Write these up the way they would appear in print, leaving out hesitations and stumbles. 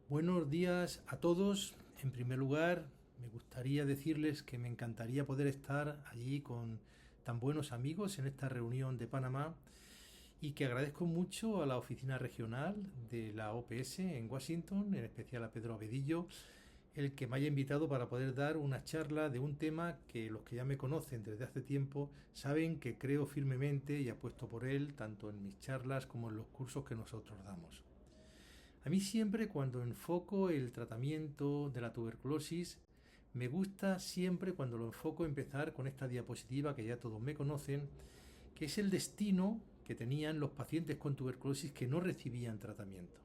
Buenos días a todos. En primer lugar, me gustaría decirles que me encantaría poder estar allí con tan buenos amigos en esta reunión de Panamá y que agradezco mucho a la oficina regional de la OPS en Washington, en especial a Pedro Abedillo, el que me haya invitado para poder dar una charla de un tema que los que ya me conocen desde hace tiempo saben que creo firmemente y apuesto por él tanto en mis charlas como en los cursos que nosotros damos. A mí siempre cuando enfoco el tratamiento de la tuberculosis, me gusta siempre cuando lo enfoco empezar con esta diapositiva que ya todos me conocen, que es el destino que tenían los pacientes con tuberculosis que no recibían tratamiento.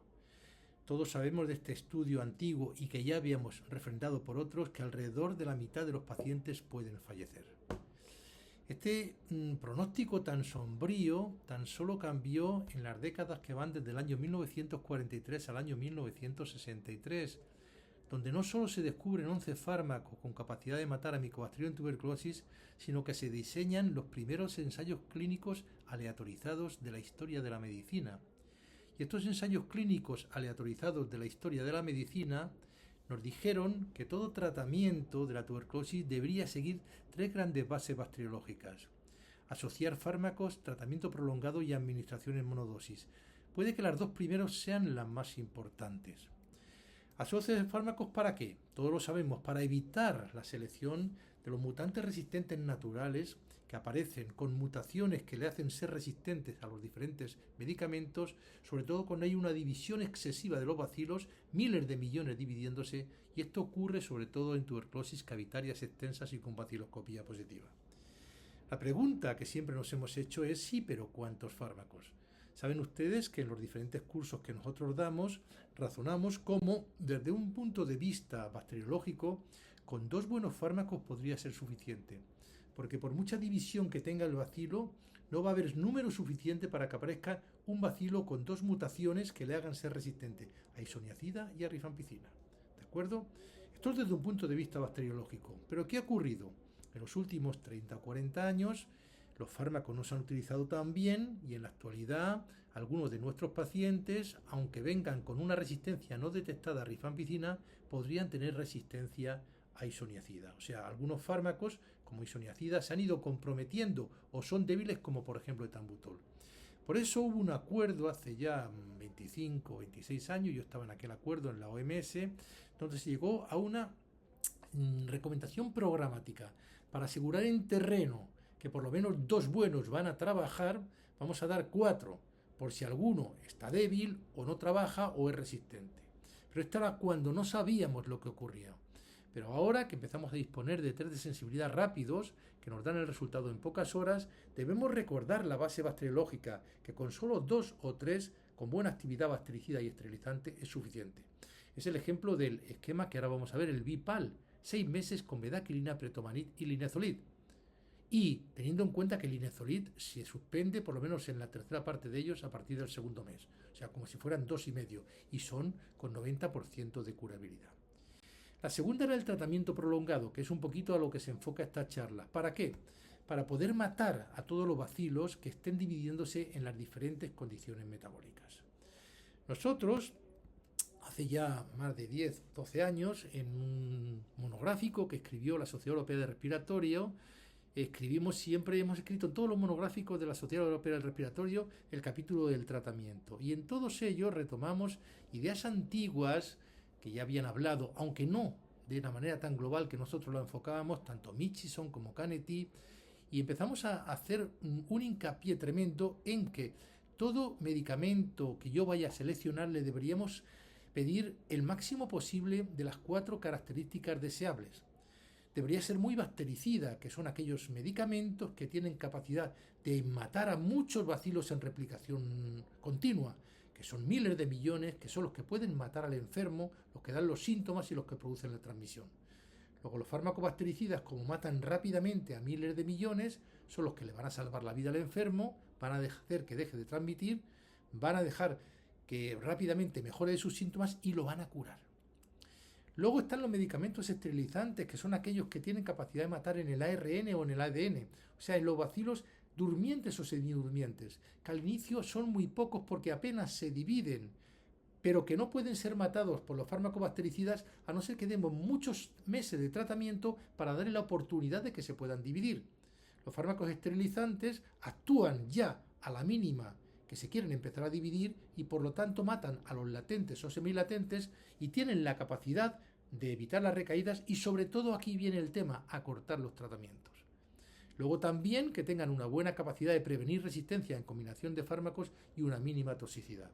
Todos sabemos de este estudio antiguo y que ya habíamos refrendado por otros que alrededor de la mitad de los pacientes pueden fallecer. Este pronóstico tan sombrío tan solo cambió en las décadas que van desde el año 1943 al año 1963, donde no solo se descubren 11 fármacos con capacidad de matar a Mycobacterium en tuberculosis, sino que se diseñan los primeros ensayos clínicos aleatorizados de la historia de la medicina. Y estos ensayos clínicos aleatorizados de la historia de la medicina nos dijeron que todo tratamiento de la tuberculosis debería seguir tres grandes bases bacteriológicas: asociar fármacos, tratamiento prolongado y administración en monodosis. Puede que las dos primeras sean las más importantes. ¿Asociar fármacos para qué? Todos lo sabemos, para evitar la selección de los mutantes resistentes naturales que aparecen con mutaciones que le hacen ser resistentes a los diferentes medicamentos, sobre todo cuando hay una división excesiva de los bacilos, miles de millones dividiéndose, y esto ocurre sobre todo en tuberculosis cavitarias extensas y con baciloscopía positiva. La pregunta que siempre nos hemos hecho es sí, pero ¿cuántos fármacos? Saben ustedes que en los diferentes cursos que nosotros damos razonamos cómo, desde un punto de vista bacteriológico, con dos buenos fármacos podría ser suficiente. Porque por mucha división que tenga el bacilo, no va a haber número suficiente para que aparezca un bacilo con dos mutaciones que le hagan ser resistente a isoniazida y a rifampicina. ¿De acuerdo? Esto es desde un punto de vista bacteriológico. ¿Pero qué ha ocurrido? En los últimos 30 o 40 años los fármacos no se han utilizado tan bien y en la actualidad algunos de nuestros pacientes, aunque vengan con una resistencia no detectada a rifampicina, podrían tener resistencia a isoniazida. O sea, algunos fármacos como isoniazida se han ido comprometiendo o son débiles, como por ejemplo etambutol. Por eso hubo un acuerdo hace ya 25 o 26 años, yo estaba en aquel acuerdo en la OMS, donde se llegó a una recomendación programática para asegurar en terreno que por lo menos dos buenos van a trabajar. Vamos a dar 4 por si alguno está débil o no trabaja o es resistente. Pero esto era cuando no sabíamos lo que ocurría. Pero ahora que empezamos a disponer de test de sensibilidad rápidos, que nos dan el resultado en pocas horas, debemos recordar la base bacteriológica, que con solo 2 o 3 con buena actividad bactericida y esterilizante es suficiente. Es el ejemplo del esquema que ahora vamos a ver, el BIPAL, 6 meses con bedaquilina, pretomanid y linezolid. Y teniendo en cuenta que el linezolid se suspende por lo menos en la tercera parte de ellos a partir del segundo mes, o sea, como si fueran 2,5, y son con 90% de curabilidad. La segunda era el tratamiento prolongado, que es un poquito a lo que se enfoca esta charla. ¿Para qué? Para poder matar a todos los bacilos que estén dividiéndose en las diferentes condiciones metabólicas. Nosotros, hace ya más de 10, 12 años, en un monográfico que escribió la Sociedad Europea de Respiratorio, hemos escrito en todos los monográficos de la Sociedad Europea del Respiratorio el capítulo del tratamiento. Y en todos ellos retomamos ideas antiguas que ya habían hablado, aunque no de una manera tan global que nosotros lo enfocábamos, tanto Mitchison como Canetti, y empezamos a hacer un hincapié tremendo en que todo medicamento que yo vaya a seleccionar le deberíamos pedir el máximo posible de las 4 características deseables. Debería ser muy bactericida, que son aquellos medicamentos que tienen capacidad de matar a muchos bacilos en replicación continua, que son miles de millones, que son los que pueden matar al enfermo, los que dan los síntomas y los que producen la transmisión. Luego los fármacos bactericidas, como matan rápidamente a miles de millones, son los que le van a salvar la vida al enfermo, van a hacer que deje de transmitir, van a dejar que rápidamente mejore de sus síntomas y lo van a curar. Luego están los medicamentos esterilizantes, que son aquellos que tienen capacidad de matar en el ARN o en el ADN, o sea, en los bacilos durmientes o semidurmientes, que al inicio son muy pocos porque apenas se dividen, pero que no pueden ser matados por los fármacos bactericidas a no ser que demos muchos meses de tratamiento para darle la oportunidad de que se puedan dividir. Los fármacos esterilizantes actúan ya a la mínima que se quieren empezar a dividir y por lo tanto matan a los latentes o semilatentes y tienen la capacidad de evitar las recaídas y sobre todo aquí viene el tema, acortar los tratamientos. Luego también que tengan una buena capacidad de prevenir resistencia en combinación de fármacos y una mínima toxicidad.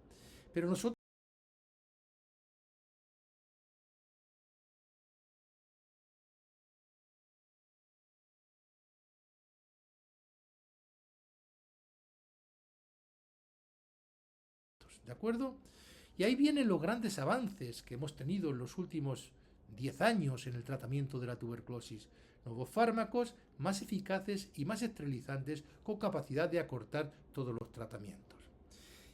Pero nosotros ¿de acuerdo? Y ahí vienen los grandes avances que hemos tenido en los últimos 10 años en el tratamiento de la tuberculosis. Nuevos fármacos más eficaces y más esterilizantes con capacidad de acortar todos los tratamientos.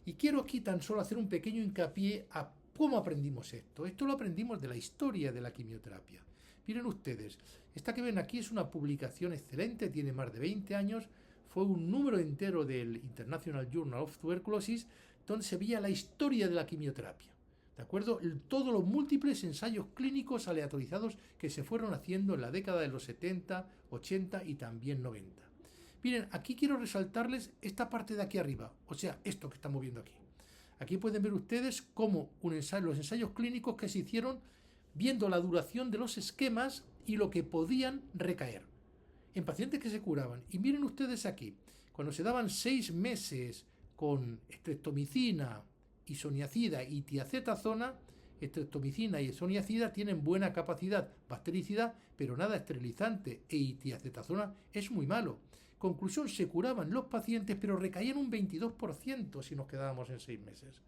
Y quiero aquí tan solo hacer un pequeño hincapié a cómo aprendimos esto. Esto lo aprendimos de la historia de la quimioterapia. Miren ustedes, esta que ven aquí es una publicación excelente, tiene más de 20 años, fue un número entero del International Journal of Tuberculosis, donde se veía la historia de la quimioterapia. ¿De acuerdo? Todos los múltiples ensayos clínicos aleatorizados que se fueron haciendo en la década de los 70, 80 y también 90. Miren, aquí quiero resaltarles esta parte de aquí arriba, o sea, esto que estamos viendo aquí. Aquí pueden ver ustedes cómo los ensayos clínicos que se hicieron viendo la duración de los esquemas y lo que podían recaer en pacientes que se curaban. Y miren ustedes aquí, cuando se daban 6 meses con streptomicina, isoniazida y tiazetazona, streptomicina y isoniazida tienen buena capacidad bactericida, pero nada esterilizante, y tiazetazona es muy malo. Conclusión, se curaban los pacientes, pero recaían un 22% si nos quedábamos en 6 meses.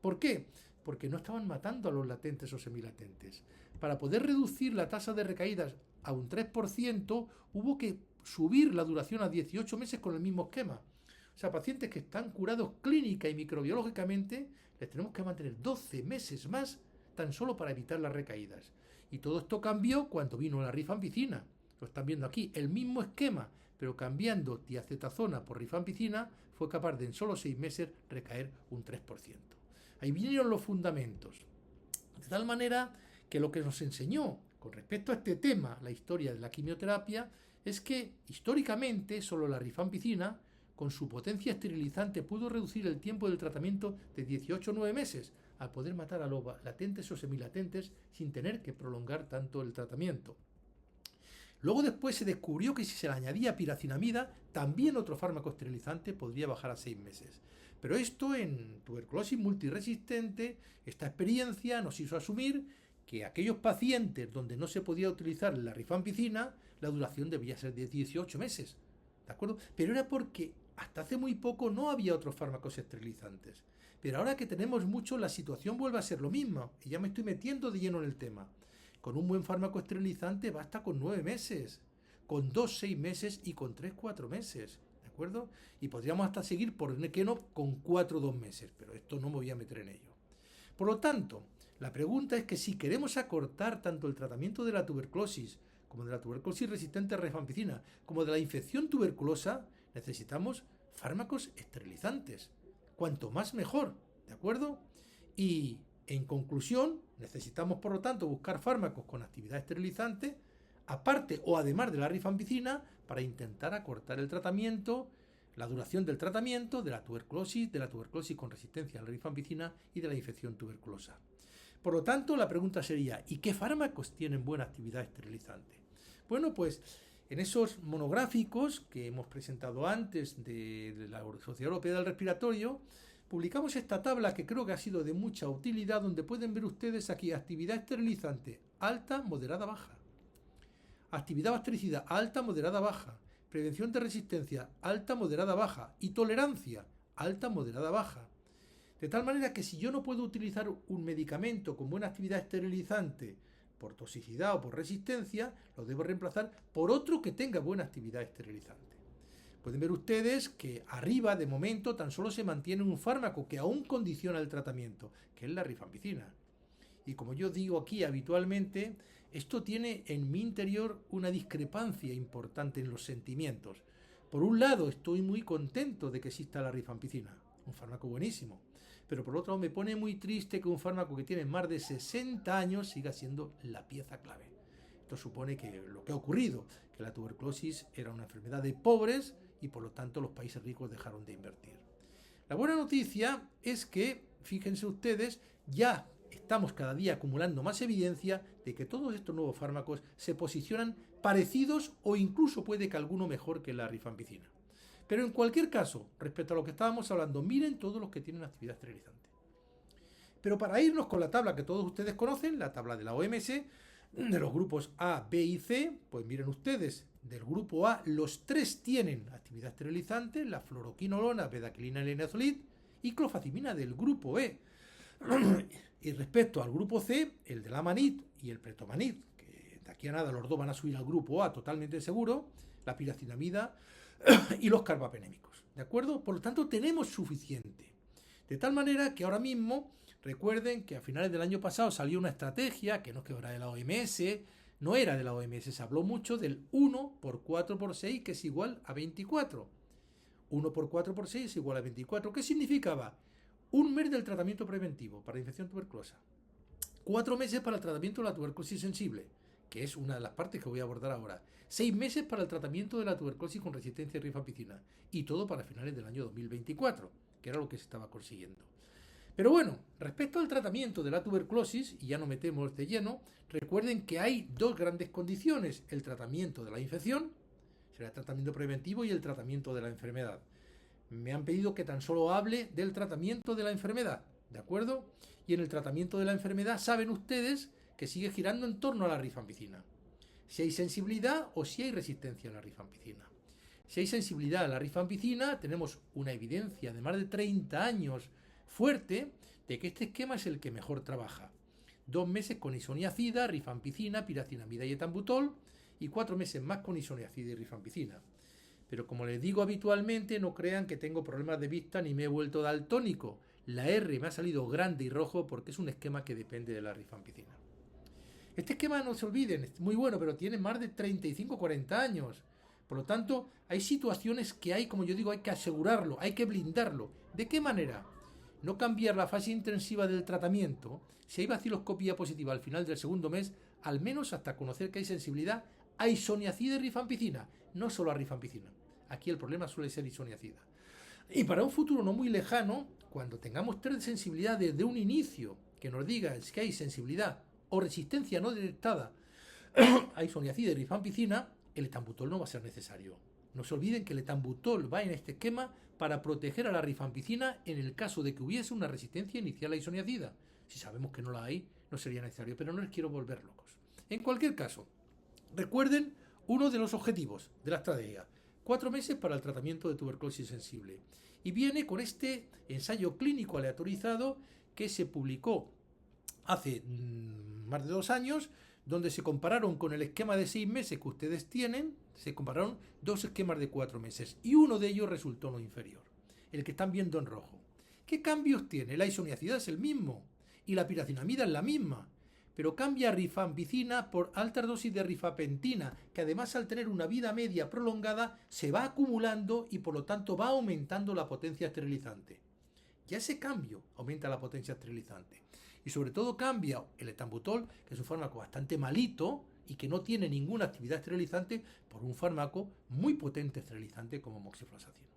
¿Por qué? Porque no estaban matando a los latentes o semilatentes. Para poder reducir la tasa de recaídas a un 3%, hubo que subir la duración a 18 meses con el mismo esquema. O sea, pacientes que están curados clínica y microbiológicamente, les tenemos que mantener 12 meses más tan solo para evitar las recaídas. Y todo esto cambió cuando vino la rifampicina. Lo están viendo aquí, el mismo esquema, pero cambiando tiazetazona por rifampicina, fue capaz de en solo 6 meses recaer un 3%. Ahí vinieron los fundamentos. De tal manera que lo que nos enseñó con respecto a este tema, la historia de la quimioterapia, es que históricamente solo la rifampicina, con su potencia esterilizante, pudo reducir el tiempo del tratamiento de 18 o 9 meses, al poder matar a los latentes o semilatentes sin tener que prolongar tanto el tratamiento. Luego después se descubrió que si se le añadía piracinamida, también otro fármaco esterilizante podría bajar a 6 meses. Pero esto en tuberculosis multiresistente, esta experiencia nos hizo asumir que aquellos pacientes donde no se podía utilizar la rifampicina, la duración debía ser de 18 meses. ¿De acuerdo? Pero era porque hasta hace muy poco no había otros fármacos esterilizantes. Pero ahora que tenemos mucho, la situación vuelve a ser lo mismo. Y ya me estoy metiendo de lleno en el tema. Con un buen fármaco esterilizante basta con 9 meses, con 2, 6 meses y con 3, 4 meses, ¿de acuerdo? Y podríamos hasta seguir, por qué no, con 4, 2 meses, pero esto no me voy a meter en ello. Por lo tanto, la pregunta es que si queremos acortar tanto el tratamiento de la tuberculosis, como de la tuberculosis resistente a rifampicina, como de la infección tuberculosa, necesitamos fármacos esterilizantes. Cuanto más mejor, ¿de acuerdo? Y en conclusión, necesitamos por lo tanto buscar fármacos con actividad esterilizante, aparte o además de la rifampicina, para intentar acortar el tratamiento, la duración del tratamiento de la tuberculosis con resistencia a la rifampicina y de la infección tuberculosa. Por lo tanto, la pregunta sería, ¿y qué fármacos tienen buena actividad esterilizante? Bueno, pues en esos monográficos que hemos presentado antes de la Sociedad Europea del Respiratorio, publicamos esta tabla que creo que ha sido de mucha utilidad, donde pueden ver ustedes aquí actividad esterilizante alta, moderada, baja. Actividad bactericida alta, moderada, baja. Prevención de resistencia alta, moderada, baja. Y tolerancia alta, moderada, baja. De tal manera que si yo no puedo utilizar un medicamento con buena actividad esterilizante por toxicidad o por resistencia, lo debo reemplazar por otro que tenga buena actividad esterilizante. Pueden ver ustedes que arriba, de momento, tan solo se mantiene un fármaco que aún condiciona el tratamiento, que es la rifampicina. Y como yo digo aquí habitualmente, esto tiene en mi interior una discrepancia importante en los sentimientos. Por un lado, estoy muy contento de que exista la rifampicina, un fármaco buenísimo. Pero por otro lado me pone muy triste que un fármaco que tiene más de 60 años siga siendo la pieza clave. Esto supone que lo que ha ocurrido, que la tuberculosis era una enfermedad de pobres y por lo tanto los países ricos dejaron de invertir. La buena noticia es que, fíjense ustedes, ya estamos cada día acumulando más evidencia de que todos estos nuevos fármacos se posicionan parecidos o incluso puede que alguno mejor que la rifampicina. Pero en cualquier caso, respecto a lo que estábamos hablando, miren todos los que tienen actividad esterilizante. Pero para irnos con la tabla que todos ustedes conocen, la tabla de la OMS, de los grupos A, B y C, pues miren ustedes, del grupo A los 3 tienen actividad esterilizante, la fluoroquinolona, bedaquilina y linezolid, y clofazimina del grupo E. Y respecto al grupo C, el de la amanid y el pretomanid, que de aquí a nada los dos van a subir al grupo A totalmente seguro, la piracinamida y los carbapenémicos, ¿de acuerdo? Por lo tanto, tenemos suficiente. De tal manera que ahora mismo, recuerden que a finales del año pasado salió una estrategia, que no es que era de la OMS, no era de la OMS, se habló mucho del 1 por 4 por 6, que es igual a 24. 1 por 4 por 6 es igual a 24. ¿Qué significaba? Un mes del tratamiento preventivo para infección tuberculosa. 4 meses para el tratamiento de la tuberculosis sensible, que es una de las partes que voy a abordar ahora. 6 meses para el tratamiento de la tuberculosis con resistencia a rifampicina. Y todo para finales del año 2024, que era lo que se estaba consiguiendo. Pero bueno, respecto al tratamiento de la tuberculosis, y ya no metemos de lleno, recuerden que hay dos grandes condiciones: el tratamiento de la infección, será el tratamiento preventivo, y el tratamiento de la enfermedad. Me han pedido que tan solo hable del tratamiento de la enfermedad, ¿de acuerdo? Y en el tratamiento de la enfermedad saben ustedes que sigue girando en torno a la rifampicina. Si hay sensibilidad o si hay resistencia a la rifampicina. Si hay sensibilidad a la rifampicina, tenemos una evidencia de más de 30 años fuerte de que este esquema es el que mejor trabaja. 2 meses con isoniazida, rifampicina, piracinamida y etambutol, y 4 meses más con isoniazida y rifampicina. Pero como les digo habitualmente, no crean que tengo problemas de vista ni me he vuelto daltónico. La R me ha salido grande y rojo porque es un esquema que depende de la rifampicina. Este esquema, no se olviden, es muy bueno, pero tiene más de 35-40 años. Por lo tanto, hay situaciones que hay, como yo digo, hay que asegurarlo, hay que blindarlo. ¿De qué manera? No cambiar la fase intensiva del tratamiento. Si hay vaciloscopía positiva al final del segundo mes, al menos hasta conocer que hay sensibilidad a isoniazida y rifampicina, no solo a rifampicina. Aquí el problema suele ser isoniazida. Y para un futuro no muy lejano, cuando tengamos 3 sensibilidades de un inicio que nos diga que hay sensibilidad o resistencia no detectada a isoniazida y rifampicina, el etambutol no va a ser necesario. No se olviden que el etambutol va en este esquema para proteger a la rifampicina en el caso de que hubiese una resistencia inicial a isoniazida. Si sabemos que no la hay, no sería necesario, pero no les quiero volver locos. En cualquier caso, recuerden uno de los objetivos de la estrategia: 4 meses para el tratamiento de tuberculosis sensible. Y viene con este ensayo clínico aleatorizado que se publicó hace más de 2 años, donde se compararon con el esquema de 6 meses que ustedes tienen, se compararon 2 esquemas de 4 meses y uno de ellos resultó no inferior, el que están viendo en rojo. ¿Qué cambios tiene? La isoniazida es el mismo y la piracinamida es la misma, pero cambia rifampicina por altas dosis de rifapentina, que además al tener una vida media prolongada se va acumulando y por lo tanto va aumentando la potencia esterilizante. Ya ese cambio aumenta la potencia esterilizante. Y sobre todo cambia el etambutol, que es un fármaco bastante malito y que no tiene ninguna actividad esterilizante, por un fármaco muy potente esterilizante como moxifloxacino.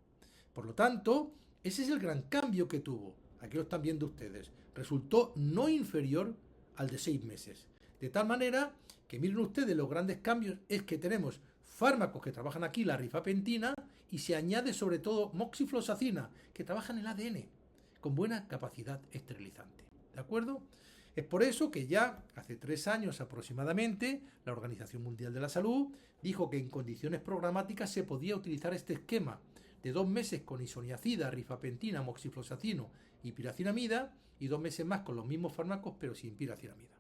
Por lo tanto, ese es el gran cambio que tuvo. Aquí lo están viendo ustedes. Resultó no inferior al de 6 meses. De tal manera que miren ustedes, los grandes cambios es que tenemos fármacos que trabajan aquí la rifapentina y se añade sobre todo moxifloxacina, que trabaja en el ADN con buena capacidad esterilizante. ¿De acuerdo? Es por eso que ya hace 3 años aproximadamente la Organización Mundial de la Salud dijo que en condiciones programáticas se podía utilizar este esquema de 2 meses con isoniazida, rifapentina, moxifloxacino y piracinamida y 2 meses más con los mismos fármacos pero sin piracinamida.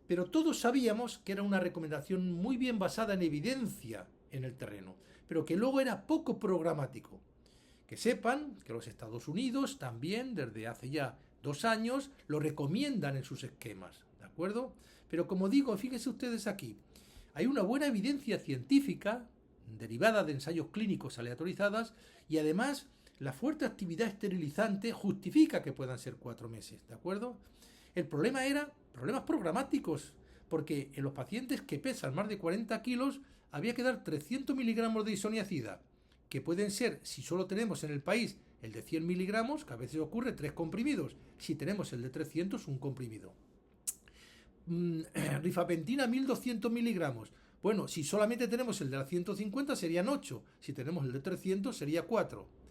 Pero todos sabíamos que era una recomendación muy bien basada en evidencia en el terreno, pero que luego era poco programático. Que sepan que los Estados Unidos también desde hace ya 2 años lo recomiendan en sus esquemas, ¿de acuerdo? Pero como digo, fíjense ustedes aquí, hay una buena evidencia científica derivada de ensayos clínicos aleatorizadas y además la fuerte actividad esterilizante justifica que puedan ser 4 meses, ¿de acuerdo? El problema era problemas programáticos, porque en los pacientes que pesan más de 40 kilos había que dar 300 miligramos de isoniazida, que pueden ser, si solo tenemos en el país el de 100 miligramos, que a veces ocurre 3 comprimidos, si tenemos el de 300, un comprimido. Rifapentina 1200 miligramos. Bueno, si solamente tenemos el de la 150 serían 8, si tenemos el de 300 sería 4.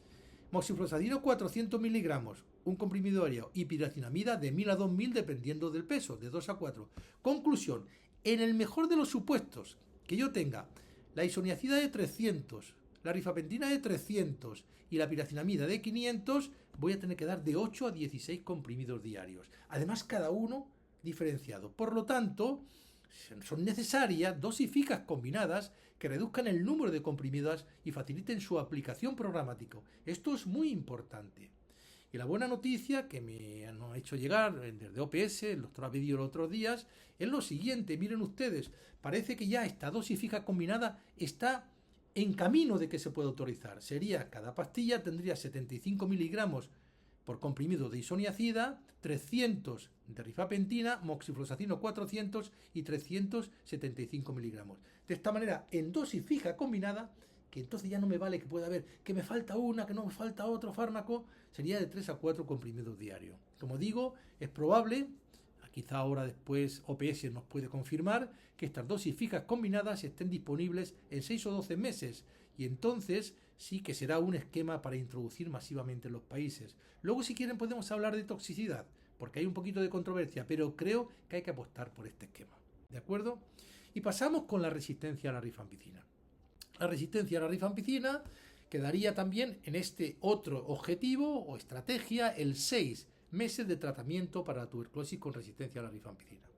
Moxifloxacino 400 miligramos, un comprimido diario, y piracinamida de 1000 a 2000 dependiendo del peso, de 2 a 4. Conclusión, en el mejor de los supuestos que yo tenga la isoniazida de 300, la rifapentina de 300 y la piracinamida de 500, voy a tener que dar de 8 a 16 comprimidos diarios. Además, cada uno diferenciado. Por lo tanto, son necesarias dosis fijas combinadas que reduzcan el número de comprimidos y faciliten su aplicación programática. Esto es muy importante. Y la buena noticia que me han hecho llegar desde OPS, el doctor Abedio los otros días, es lo siguiente. Miren ustedes, parece que ya esta dosis fija combinada está en camino de que se pueda autorizar. Cada pastilla tendría 75 miligramos por comprimido de isoniazida, 300 de rifapentina, moxifloxacino 400 y 375 miligramos. De esta manera, en dosis fija combinada, que entonces ya no me vale que pueda haber que me falta una, que no me falta otro fármaco, sería de 3 a 4 comprimidos diarios. Como digo, es probable, quizá ahora después OPS nos puede confirmar, que estas dosis fijas combinadas estén disponibles en 6 o 12 meses, y entonces sí que será un esquema para introducir masivamente en los países. Luego, si quieren, podemos hablar de toxicidad, porque hay un poquito de controversia, pero creo que hay que apostar por este esquema. ¿De acuerdo? Y pasamos con la resistencia a la rifampicina. La resistencia a la rifampicina quedaría también en este otro objetivo o estrategia, el 6 meses de tratamiento para la tuberculosis con resistencia a la rifampicina.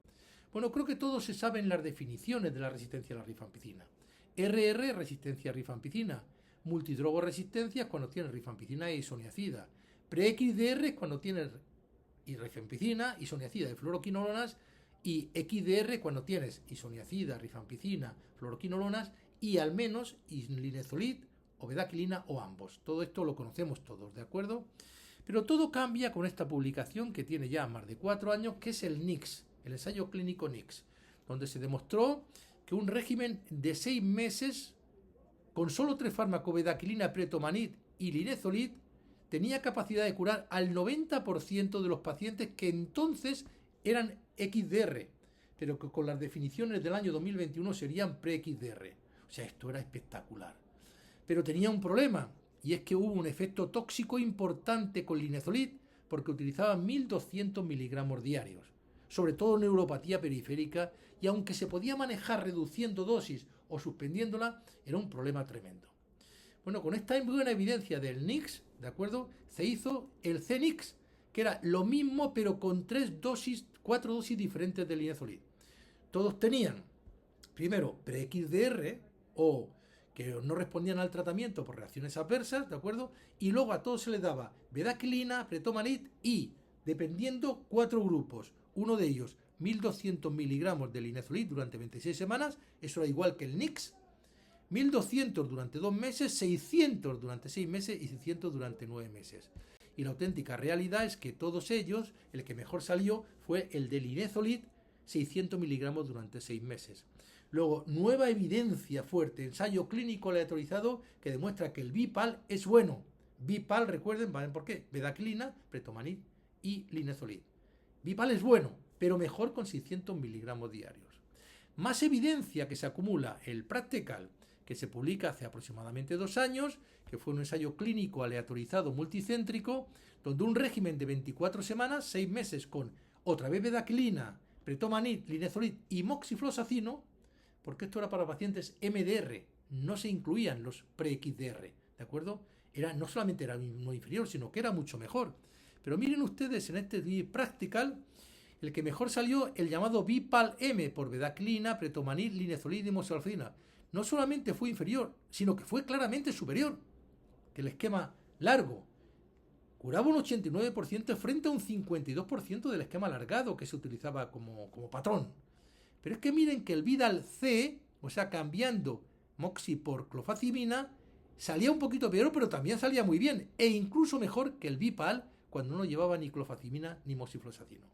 Bueno, creo que todos se saben las definiciones de la resistencia a la rifampicina. RR, resistencia a rifampicina. Multidrogoresistencia cuando tiene rifampicina e isoniazida. Pre-XDR cuando tiene rifampicina, isoniazida y fluoroquinolonas. Y XDR cuando tienes isoniazida, rifampicina, fluoroquinolonas y al menos linezolid o bedaquilina o ambos. Todo esto lo conocemos todos, ¿de acuerdo? Pero todo cambia con esta publicación que tiene ya más de 4 años, que es el NICS, el ensayo clínico NICS, donde se demostró que un régimen de 6 meses con solo 3 fármacos, bedaquilina, pretomanid y linezolid, tenía capacidad de curar al 90% de los pacientes que entonces eran XDR, pero que con las definiciones del año 2021 serían pre-XDR. O sea, esto era espectacular. Pero tenía un problema, y es que hubo un efecto tóxico importante con linezolid, porque utilizaban 1200 miligramos diarios, sobre todo en neuropatía periférica, y aunque se podía manejar reduciendo dosis o suspendiéndola, era un problema tremendo. Bueno, con esta buena evidencia del NICS, ¿de acuerdo? Se hizo el CNICS, que era lo mismo pero con 4 dosis diferentes de linezolid. Todos tenían, primero, pre-XDR o que no respondían al tratamiento por reacciones adversas, ¿de acuerdo? Y luego a todos se les daba bedaquilina, pretomanid y, dependiendo, 4 grupos. Uno de ellos, 1200 miligramos de linezolid durante 26 semanas, eso era igual que el NICS, 1200 durante 2 meses, 600 durante 6 meses y 600 durante 9 meses. Y la auténtica realidad es que todos ellos, el que mejor salió fue el de linezolid, 600 miligramos durante 6 meses. Luego, nueva evidencia fuerte, ensayo clínico aleatorizado que demuestra que el Bipal es bueno. Bipal, recuerden, ¿vale? ¿Por qué? Bedaquilina, pretomanid y linezolid. Bipal es bueno, pero mejor con 600 miligramos diarios. Más evidencia que se acumula, el Practical, que se publica hace aproximadamente 2 años, que fue un ensayo clínico aleatorizado multicéntrico, donde un régimen de 24 semanas, 6 meses con otra vez bedaquilina, pretomanid, linezolid y moxifloxacino, porque esto era para pacientes MDR, no se incluían los pre-XDR, ¿de acuerdo? No solamente era no inferior, sino que era mucho mejor. Pero miren ustedes en este Practical, el que mejor salió, el llamado Bipal-M, por bedaquilina, pretomanid, linezolid y moxifloxacina. No solamente fue inferior, sino que fue claramente superior que el esquema largo. Curaba un 89% frente a un 52% del esquema alargado que se utilizaba como patrón. Pero es que miren que el Vidal C, o sea, cambiando moxi por clofazimina, salía un poquito peor, pero también salía muy bien, e incluso mejor que el Vipal cuando no llevaba ni clofazimina ni moxifloxacino.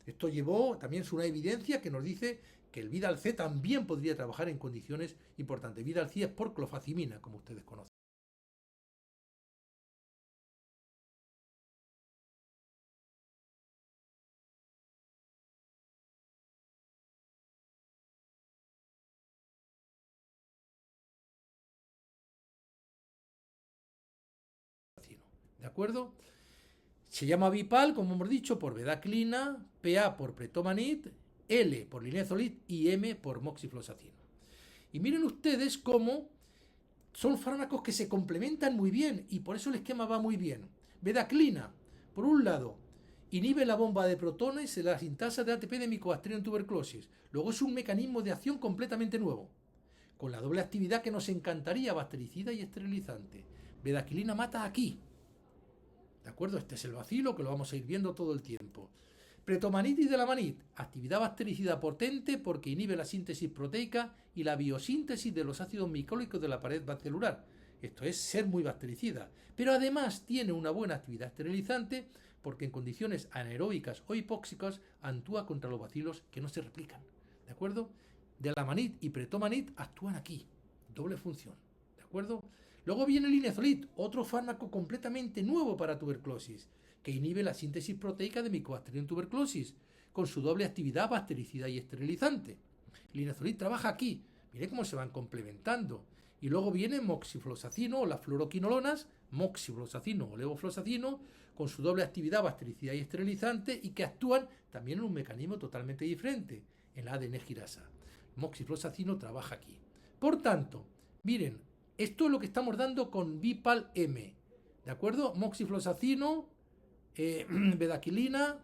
Esto llevó también es una evidencia que nos dice que el Vidal C también podría trabajar en condiciones importantes. Vidal C es por clofazimina, como ustedes conocen. ¿De acuerdo? Se llama Vipal, como hemos dicho, por bedaclina, PA por pretomanid, L por linezolid y M por moxifloxacino. Y miren ustedes cómo son fármacos que se complementan muy bien y por eso el esquema va muy bien. Bedaclina, por un lado, inhibe la bomba de protones en la sintasa de ATP de Mycobacterium tuberculosis. Luego es un mecanismo de acción completamente nuevo, con la doble actividad que nos encantaría, bactericida y esterilizante. Bedaclina mata aquí. ¿De acuerdo? Este es el bacilo que lo vamos a ir viendo todo el tiempo. Pretomanitis de la manit, actividad bactericida potente porque inhibe la síntesis proteica y la biosíntesis de los ácidos micólicos de la pared celular. Esto es ser muy bactericida. Pero además tiene una buena actividad esterilizante porque en condiciones anaeróbicas o hipóxicas actúa contra los bacilos que no se replican. ¿De acuerdo? De la manit y pretomanit actúan aquí. Doble función. ¿De acuerdo? Luego viene el linezolid, otro fármaco completamente nuevo para tuberculosis, que inhibe la síntesis proteica de Mycobacterium tuberculosis, con su doble actividad bactericida y esterilizante. El linezolid trabaja aquí, mire cómo se van complementando. Y luego viene moxifloxacino o las fluoroquinolonas, moxifloxacino o levofloxacino, con su doble actividad bactericida y esterilizante y que actúan también en un mecanismo totalmente diferente, en la ADN girasa. Moxifloxacino trabaja aquí. Por tanto, miren, esto es lo que estamos dando con Vipal M. ¿De acuerdo? Moxifloxacino, bedaquilina,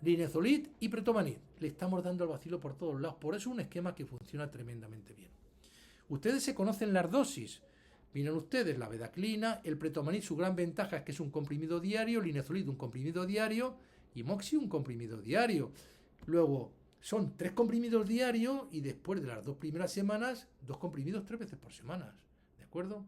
linezolid y pretomanid. Le estamos dando el bacilo por todos lados. Por eso es un esquema que funciona tremendamente bien. Ustedes se conocen las dosis. Miren ustedes, la bedaclina, el pretomanid, su gran ventaja es que es un comprimido diario, linezolid un comprimido diario y moxi un comprimido diario. Luego, son 3 comprimidos diarios y después de las 2 primeras semanas, 2 comprimidos 3 veces por semana. ¿De acuerdo?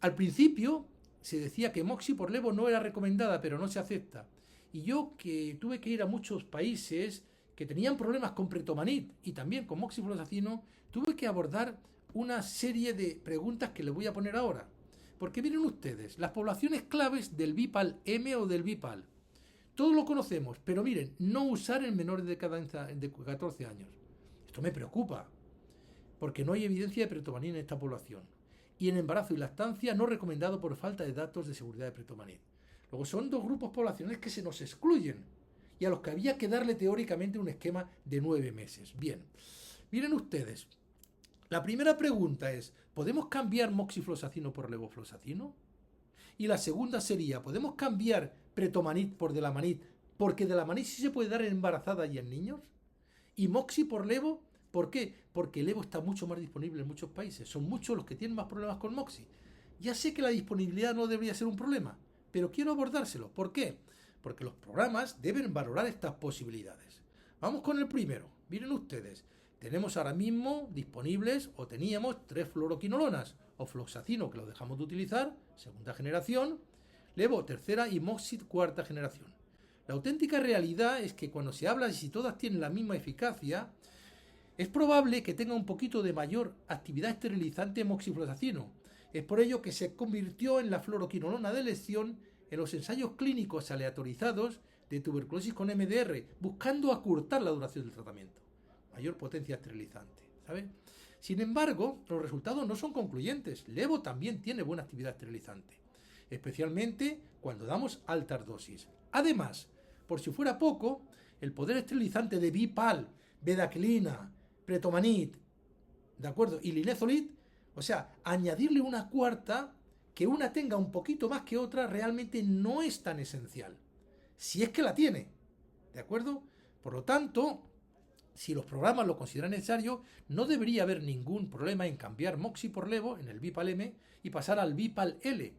Al principio se decía que moxi por levo no era recomendada, pero no se acepta. Y yo que tuve que ir a muchos países que tenían problemas con pretomanid y también con moxifloxacino, tuve que abordar una serie de preguntas que les voy a poner ahora. Porque miren ustedes, las poblaciones claves del Vipal M o del Vipal. Todos lo conocemos, pero miren, no usar en menores de 14 años. Esto me preocupa, porque no hay evidencia de pretomanid en esta población. Y en embarazo y lactancia no recomendado por falta de datos de seguridad de pretomanid. Luego son 2 grupos poblacionales que se nos excluyen y a los que había que darle teóricamente un esquema de 9 meses. Bien, miren ustedes, la primera pregunta es, ¿podemos cambiar moxifloxacino por levofloxacino? Y la segunda sería, ¿podemos cambiar pretomanid por delamanid? Porque delamanid sí se puede dar en embarazadas y en niños. Y moxi por levo, ¿por qué? Porque el levo está mucho más disponible en muchos países. Son muchos los que tienen más problemas con moxi. Ya sé que la disponibilidad no debería ser un problema, pero quiero abordárselo. ¿Por qué? Porque los programas deben valorar estas posibilidades. Vamos con el primero. Miren ustedes, tenemos ahora mismo disponibles o teníamos 3 fluoroquinolonas, o floxacino, que lo dejamos de utilizar, segunda generación, levo tercera y moxi cuarta generación. La auténtica realidad es que cuando se habla de si todas tienen la misma eficacia, es probable que tenga un poquito de mayor actividad esterilizante moxifloxacino. Es por ello que se convirtió en la fluoroquinolona de elección en los ensayos clínicos aleatorizados de tuberculosis con MDR, buscando acortar la duración del tratamiento. Mayor potencia esterilizante, ¿sabes? Sin embargo, los resultados no son concluyentes. Levo también tiene buena actividad esterilizante, especialmente cuando damos altas dosis. Además, por si fuera poco, el poder esterilizante de Vipal, bedaclina, pretomanid, ¿de acuerdo? Y linezolid, o sea, añadirle una cuarta, que una tenga un poquito más que otra, realmente no es tan esencial. Si es que la tiene, ¿de acuerdo? Por lo tanto, si los programas lo consideran necesario, no debería haber ningún problema en cambiar moxi por levo en el Vipal M y pasar al Vipal L.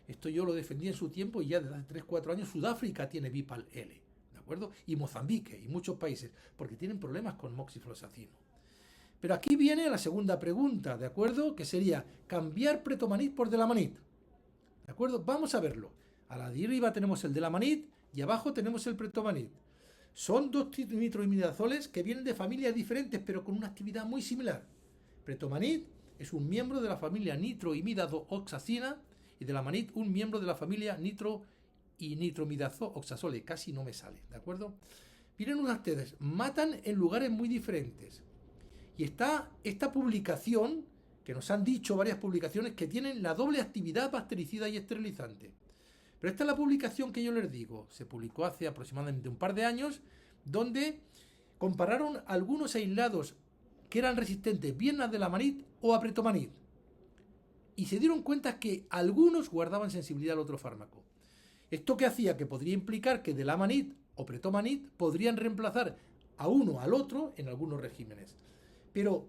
Esto yo lo defendí en su tiempo y ya desde hace 3-4 años Sudáfrica tiene Vipal L, ¿de acuerdo? Y Mozambique y muchos países, porque tienen problemas con moxifloxacino. Pero aquí viene la segunda pregunta, ¿de acuerdo? Que sería cambiar pretomanid por delamanid. ¿De acuerdo? Vamos a verlo. A la de arriba tenemos el delamanid y abajo tenemos el pretomanid. Son dos nitroimidazoles que vienen de familias diferentes pero con una actividad muy similar. Pretomanid es un miembro de la familia nitroimidazooxacina y delamanid un miembro de la familia nitro y nitromidazooxazole. Casi no me sale, ¿de acuerdo? Miren ustedes, matan en lugares muy diferentes. Y está esta publicación, que nos han dicho varias publicaciones que tienen la doble actividad bactericida y esterilizante. Pero esta es la publicación que yo les digo. Se publicó hace aproximadamente un par de años, donde compararon algunos aislados que eran resistentes bien a delamanid o a pretomanid. Y se dieron cuenta que algunos guardaban sensibilidad al otro fármaco. ¿Esto qué hacía? Que podría implicar que delamanid o pretomanid podrían reemplazar a uno al otro en algunos regímenes. Pero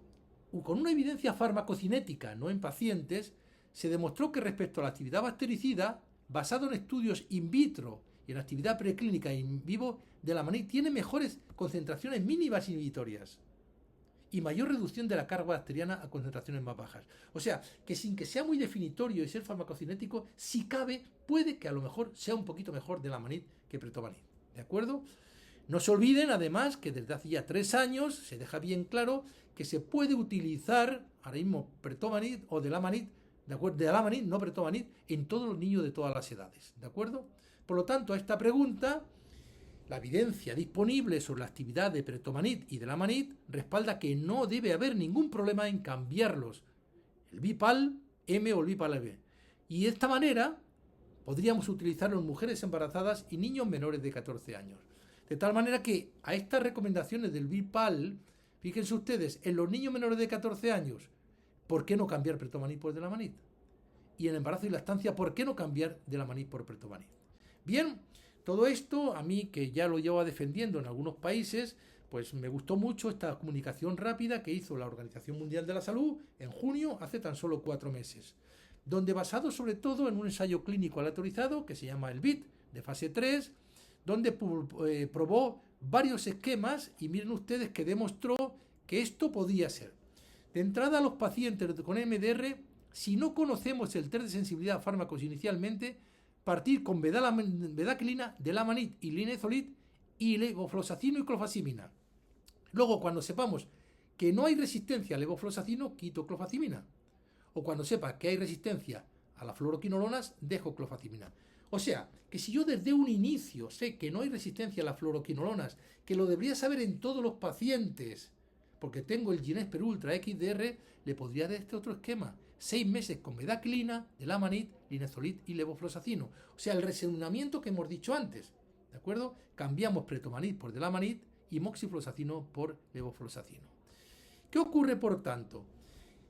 con una evidencia farmacocinética, no en pacientes, se demostró que respecto a la actividad bactericida, basado en estudios in vitro y en actividad preclínica in vivo, delamanid tiene mejores concentraciones mínimas inhibitorias y mayor reducción de la carga bacteriana a concentraciones más bajas. O sea, que sin que sea muy definitorio y ser farmacocinético, si cabe, puede que a lo mejor sea un poquito mejor delamanid que pretomanid. ¿De acuerdo? No se olviden, además, que desde hace ya 3 años se deja bien claro que se puede utilizar ahora mismo pretomanid o delamanid, ¿de acuerdo? Delamanid, no pretomanid, en todos los niños de todas las edades, ¿de acuerdo? Por lo tanto, a esta pregunta, la evidencia disponible sobre la actividad de pretomanid y delamanid respalda que no debe haber ningún problema en cambiarlos, el Bipal M o el Bipal B. Y de esta manera podríamos utilizarlo en mujeres embarazadas y niños menores de 14 años. De tal manera que a estas recomendaciones del Bipal, fíjense ustedes, en los niños menores de 14 años, ¿por qué no cambiar pretomanid por delamanid? Y en embarazo y lactancia, ¿por qué no cambiar delamanid por pretomanid? Bien, todo esto, a mí que ya lo llevo defendiendo en algunos países, pues me gustó mucho esta comunicación rápida que hizo la Organización Mundial de la Salud en junio, hace tan solo 4 meses, donde basado sobre todo en un ensayo clínico aleatorizado que se llama el BIT, de fase 3, donde probó varios esquemas y miren ustedes que demostró que esto podía ser. De entrada, los pacientes con MDR, si no conocemos el test de sensibilidad a fármacos inicialmente, partir con bedaquilina, delamanid y linezolid y levofloxacino y clofazimina. Luego, cuando sepamos que no hay resistencia al levofloxacino, quito clofazimina. O cuando sepa que hay resistencia a las fluoroquinolonas, dejo clofazimina. O sea, que si yo desde un inicio sé que no hay resistencia a las fluoroquinolonas, que lo debería saber en todos los pacientes, porque tengo el Ginesper Ultra XDR, le podría dar este otro esquema. 6 meses con bedaquilina, delamanid, linezolid y levofloxacino. O sea, el reseunamiento que hemos dicho antes. ¿De acuerdo? Cambiamos pretomanid por delamanid y moxifloxacino por levofloxacino. ¿Qué ocurre, por tanto?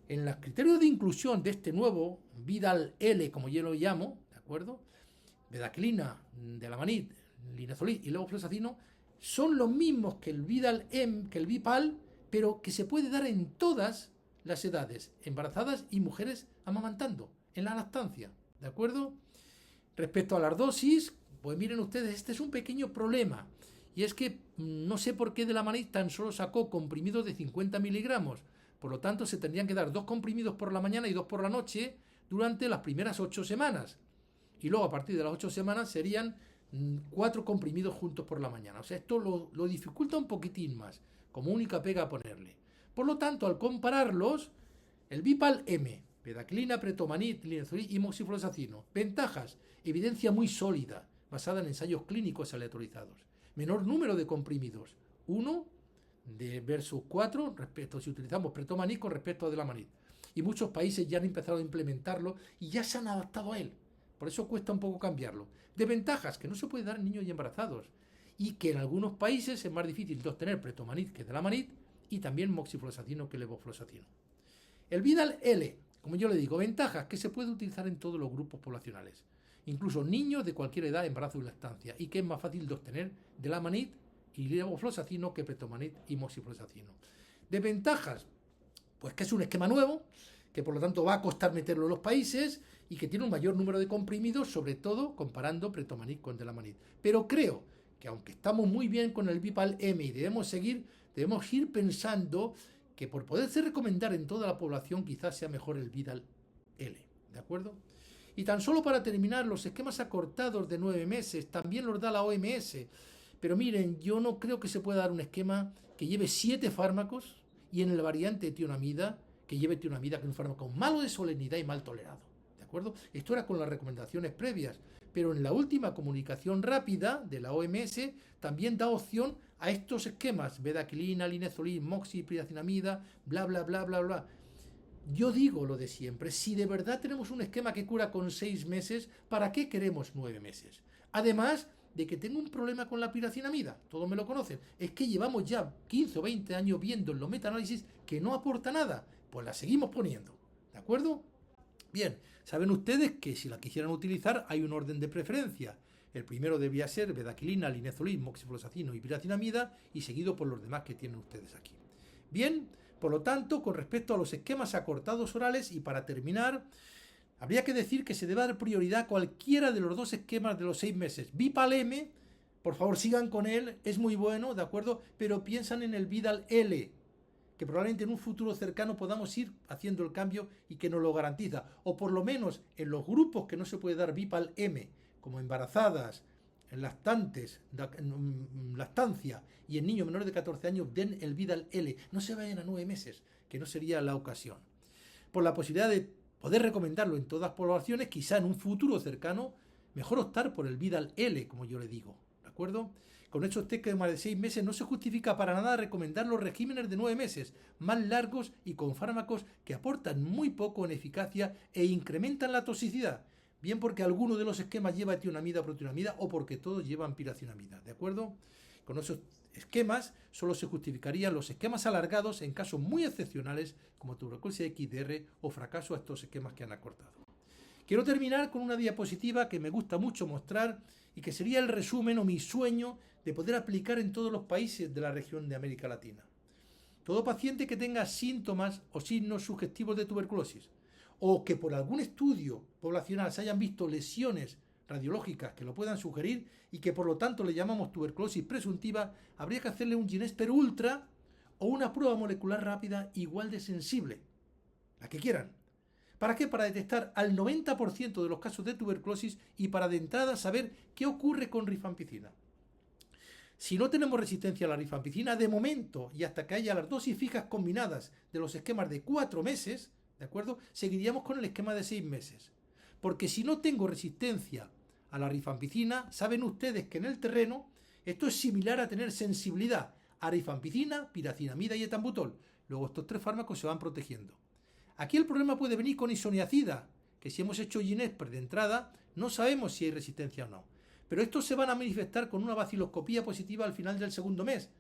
En los criterios de inclusión de este nuevo Vidal L, como yo lo llamo, ¿de acuerdo? Bedaquilina, delamanid, linezolid y levofloxacino son los mismos que el Vidal M, que el Bipal, pero que se puede dar en todas las edades, embarazadas y mujeres amamantando, en la lactancia, ¿de acuerdo? Respecto a las dosis, pues miren ustedes, este es un pequeño problema, y es que no sé por qué delamanid tan solo sacó comprimidos de 50 miligramos, por lo tanto se tendrían que dar 2 comprimidos por la mañana y 2 por la noche durante las primeras 8 semanas, y luego a partir de las 8 semanas serían 4 comprimidos juntos por la mañana. O sea, esto lo dificulta un poquitín más, como única pega a ponerle. Por lo tanto, al compararlos, el Bipal M, bedaquilina, pretomanid, linezolid y moxifloxacino. Ventajas: evidencia muy sólida, basada en ensayos clínicos aleatorizados. Menor número de comprimidos, 1 versus 4 respecto si utilizamos pretomanid con respecto a delamanid. Y muchos países ya han empezado a implementarlo y ya se han adaptado a él. Por eso cuesta un poco cambiarlo. Desventajas: que no se puede dar en niños y embarazados. Y que en algunos países es más difícil de obtener pretomanid que delamanid y también moxifloxacino que levofloxacino. El Vidal L, como yo le digo, ventajas: que se puede utilizar en todos los grupos poblacionales, incluso niños de cualquier edad, embarazo y lactancia, y que es más fácil de obtener delamanid y levofloxacino que pretomanid y moxifloxacino. Desventajas: pues que es un esquema nuevo, que por lo tanto va a costar meterlo en los países y que tiene un mayor número de comprimidos, sobre todo comparando pretomanid con delamanid. Pero creo que aunque estamos muy bien con el Bipal M y debemos ir pensando que por poderse recomendar en toda la población quizás sea mejor el Vidal L, ¿de acuerdo? Y tan solo para terminar, los esquemas acortados de 9 meses también los da la OMS, pero miren, yo no creo que se pueda dar un esquema que lleve 7 fármacos y en el variante tionamida, que lleve tionamida, que es un fármaco malo de solemnidad y mal tolerado, ¿de acuerdo? Esto era con las recomendaciones previas, pero en la última comunicación rápida de la OMS también da opción a estos esquemas, bedaquilina, linezolid, moxipiracinamida, bla, bla, bla, bla, bla. Yo digo lo de siempre, si de verdad tenemos un esquema que cura con 6 meses, ¿para qué queremos 9 meses? Además de que tengo un problema con la piracinamida, todos me lo conocen, es que llevamos ya 15 o 20 años viendo en los metaanálisis que no aporta nada, pues la seguimos poniendo, ¿de acuerdo? Bien, saben ustedes que si la quisieran utilizar hay un orden de preferencia. El primero debía ser bedaquilina, linezolid, moxifloxacino y piracinamida y seguido por los demás que tienen ustedes aquí. Bien, por lo tanto, con respecto a los esquemas acortados orales y para terminar, habría que decir que se debe dar prioridad a cualquiera de los 2 esquemas de los 6 meses. Vipal M, por favor sigan con él, es muy bueno, ¿de acuerdo? Pero piensan en el Vidal L, que probablemente en un futuro cercano podamos ir haciendo el cambio y que nos lo garantiza. O por lo menos en los grupos que no se puede dar Vipal M, como embarazadas, lactantes, lactancia y en niños menores de 14 años, den el Vidal L. No se vayan a 9 meses, que no sería la ocasión. Por la posibilidad de poder recomendarlo en todas las poblaciones, quizá en un futuro cercano, mejor optar por el Vidal L, como yo le digo, ¿de acuerdo? Con estos esquemas de 6 meses no se justifica para nada recomendar los regímenes de 9 meses, más largos y con fármacos que aportan muy poco en eficacia e incrementan la toxicidad, bien porque alguno de los esquemas lleva tionamida o protionamida o porque todos llevan piracinamida, ¿de acuerdo? Con esos esquemas solo se justificarían los esquemas alargados en casos muy excepcionales como tuberculosis XDR o fracaso a estos esquemas que han acortado. Quiero terminar con una diapositiva que me gusta mucho mostrar y que sería el resumen o mi sueño de poder aplicar en todos los países de la región de América Latina. Todo paciente que tenga síntomas o signos sugestivos de tuberculosis o que por algún estudio poblacional se hayan visto lesiones radiológicas que lo puedan sugerir y que por lo tanto le llamamos tuberculosis presuntiva, habría que hacerle un Ginesper Ultra o una prueba molecular rápida igual de sensible, la que quieran. ¿Para qué? Para detectar al 90% de los casos de tuberculosis y para de entrada saber qué ocurre con rifampicina. Si no tenemos resistencia a la rifampicina, de momento y hasta que haya las dosis fijas combinadas de los esquemas de 4 meses, ¿de acuerdo? Seguiríamos con el esquema de 6 meses. Porque si no tengo resistencia a la rifampicina, saben ustedes que en el terreno esto es similar a tener sensibilidad a rifampicina, piracinamida y etambutol. Luego estos 3 fármacos se van protegiendo. Aquí el problema puede venir con isoniazida, que si hemos hecho Ginesper de entrada, no sabemos si hay resistencia o no. Pero estos se van a manifestar con una baciloscopía positiva al final del segundo mes,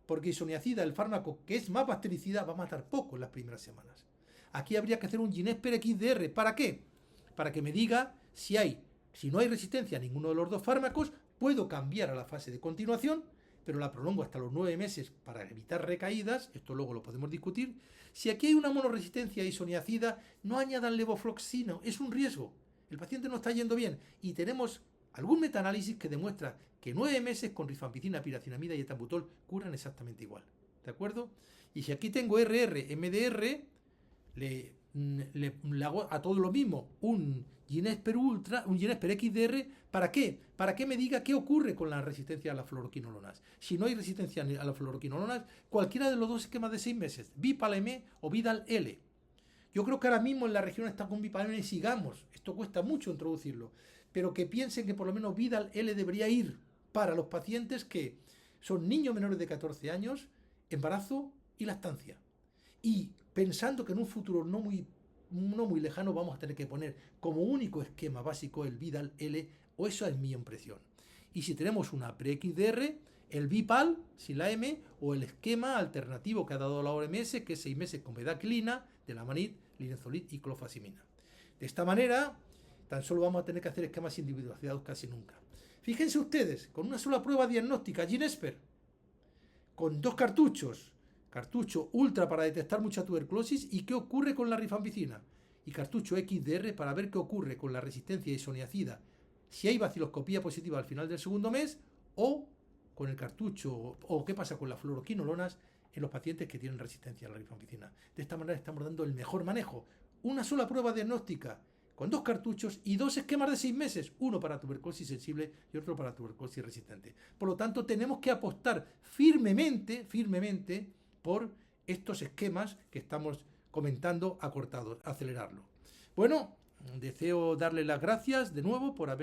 porque isoniazida, el fármaco que es más bactericida, va a matar poco en las primeras semanas. Aquí habría que hacer un Ginesper XDR. ¿Para qué? Para que me diga si no hay resistencia a ninguno de los 2 fármacos, puedo cambiar a la fase de continuación, pero la prolongo hasta los 9 meses para evitar recaídas, esto luego lo podemos discutir. Si aquí hay una monoresistencia a isoniazida, no añadan levofloxacino, es un riesgo. El paciente no está yendo bien y tenemos algún metaanálisis que demuestra que 9 meses con rifampicina, piracinamida y etambutol curan exactamente igual, ¿de acuerdo? Y si aquí tengo RR, MDR, le hago a todo lo mismo un Ginesper Ultra, un Ginesper XDR, ¿para qué? Para que me diga qué ocurre con la resistencia a las fluoroquinolonas. Si no hay resistencia a las fluoroquinolonas, cualquiera de los 2 esquemas de 6 meses, Vipal M o Vidal L. Yo creo que ahora mismo en la región está con Vipal M y sigamos, esto cuesta mucho introducirlo, pero que piensen que por lo menos Vidal L debería ir para los pacientes que son niños menores de 14 años, embarazo y lactancia. Y pensando que en un futuro no muy lejano vamos a tener que poner como único esquema básico el Vidal L, o eso es mi impresión. Y si tenemos una pre-XDR, el Vipal, sin la M, o el esquema alternativo que ha dado la OMS, que es 6 meses con bedaquilina, delamanid, linezolid y clofazimina. De esta manera, tan solo vamos a tener que hacer esquemas individualizados casi nunca. Fíjense ustedes, con una sola prueba diagnóstica, Ginesper, con 2 cartuchos, cartucho ultra para detectar mucha tuberculosis y qué ocurre con la rifampicina, y cartucho XDR para ver qué ocurre con la resistencia isoniazida, si hay baciloscopía positiva al final del segundo mes o con el cartucho o qué pasa con las fluoroquinolonas en los pacientes que tienen resistencia a la rifampicina. De esta manera estamos dando el mejor manejo. Una sola prueba diagnóstica con 2 cartuchos y 2 esquemas de 6 meses, uno para tuberculosis sensible y otro para tuberculosis resistente. Por lo tanto, tenemos que apostar firmemente por estos esquemas que estamos comentando acortados, acelerarlo. Bueno, deseo darle las gracias de nuevo por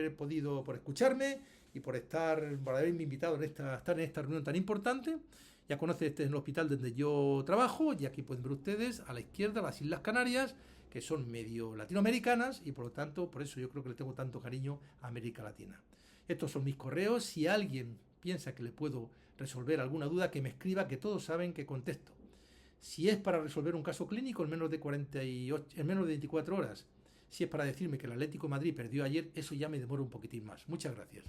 por escucharme y por haberme invitado a estar en esta reunión tan importante. Ya conocen, este es el hospital donde yo trabajo, y aquí pueden ver ustedes a la izquierda las Islas Canarias, que son medio latinoamericanas, y por lo tanto, por eso yo creo que le tengo tanto cariño a América Latina. Estos son mis correos. Si alguien piensa que le puedo resolver alguna duda, que me escriba, que todos saben que contesto. Si es para resolver un caso clínico en menos de 24 horas, si es para decirme que el Atlético de Madrid perdió ayer, eso ya me demora un poquitín más. Muchas gracias.